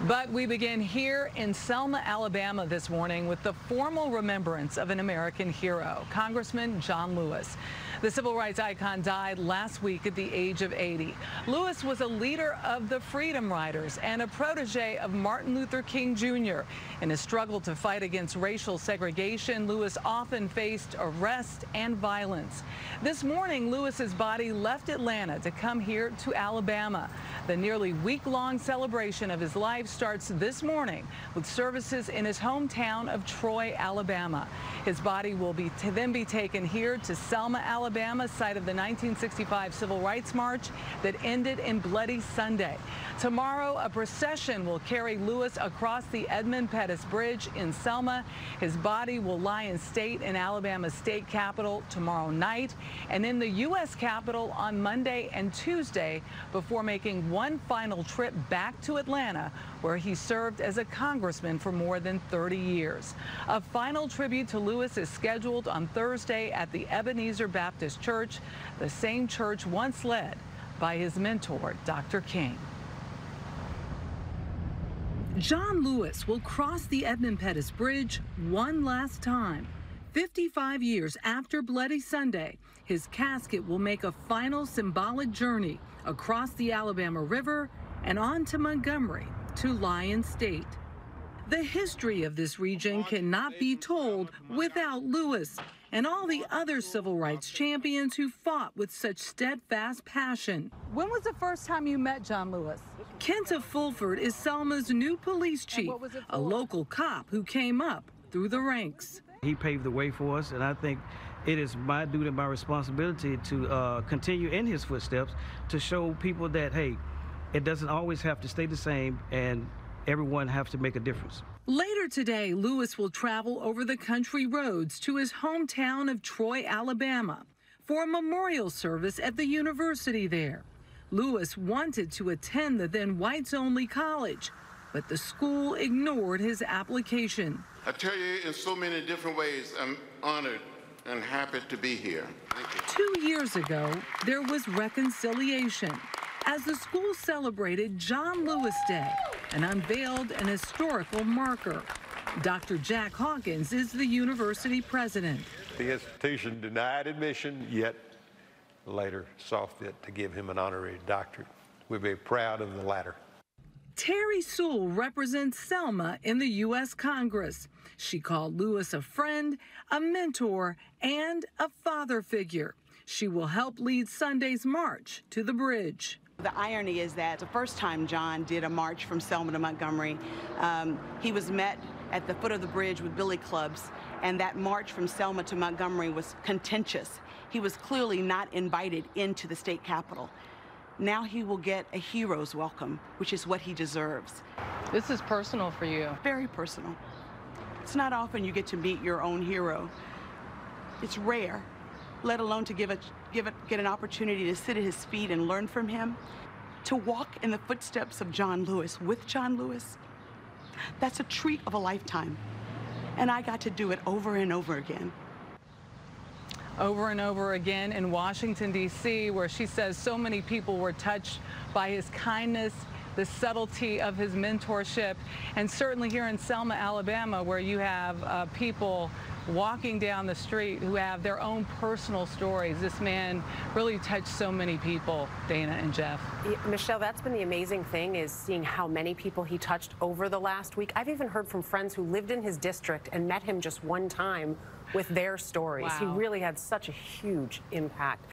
But we begin here in Selma, Alabama this morning with the formal remembrance of an American hero, Congressman John Lewis. The civil rights icon died last week at the age of 80. Lewis was a leader of the Freedom Riders and a protege of Martin Luther King Jr. In his struggle to fight against racial segregation, Lewis often faced arrest and violence. This morning, Lewis's body left Atlanta to come here to Alabama. The nearly week-long celebration of his life starts this morning with services in his hometown of Troy, Alabama. His body will then be taken here to Selma, Alabama, site of the 1965 Civil Rights March that ended in Bloody Sunday. Tomorrow, a procession will carry Lewis across the Edmund Pettus Bridge in Selma. His body will lie in state in Alabama's state capitol tomorrow night and in the U.S. Capitol on Monday and Tuesday before making one final trip back to Atlanta, where he served as a congressman for more than 30 years. A final tribute to Lewis is scheduled on Thursday at the Ebenezer Baptist Church, the same church once led by his mentor, Dr. King. John Lewis will cross the Edmund Pettus Bridge one last time. 55 years after Bloody Sunday, his casket will make a final symbolic journey across the Alabama River and on to Montgomery to lie in state. The history of this region cannot be told without Lewis and all the other civil rights champions who fought with such steadfast passion. When was the first time you met John Lewis? Kenta Fulford is Selma's new police chief, a local cop who came up through the ranks. He paved the way for us, and I think it is my duty and my responsibility to continue in his footsteps to show people that, hey, it doesn't always have to stay the same and everyone has to make a difference. Later today, Lewis will travel over the country roads to his hometown of Troy, Alabama, for a memorial service at the university there. Lewis wanted to attend the then whites-only college, but the school ignored his application. I tell you, in so many different ways, I'm honored and happy to be here. Thank you. 2 years ago, there was reconciliation as the school celebrated John Lewis Day and unveiled an historical marker. Dr. Jack Hawkins is the university president. The institution denied admission, yet later saw fit to give him an honorary doctorate. We're very proud of the latter. Terry Sewell represents Selma in the U.S. Congress. She called Lewis a friend, a mentor, and a father figure. She will help lead Sunday's march to the bridge. The irony is that the first time John did a march from Selma to Montgomery, he was met at the foot of the bridge with billy clubs, and that march from Selma to Montgomery was contentious. He was clearly not invited into the state capitol. Now he will get a hero's welcome, which is what he deserves. This is personal for you. Very personal. It's not often you get to meet your own hero. It's rare, let alone to get an opportunity to sit at his feet and learn from him. To walk in the footsteps of John Lewis with John Lewis, that's a treat of a lifetime. And I got to do it over and over again. Over and over again in Washington, D.C., where she says so many people were touched by his kindness, the subtlety of his mentorship, and certainly here in Selma, Alabama, where you have people walking down the street who have their own personal stories. This man really touched so many people, Dana and Jeff. Michelle, that's been the amazing thing, is seeing how many people he touched over the last week. I've even heard from friends who lived in his district and met him just one time with their stories. Wow. He really had such a huge impact.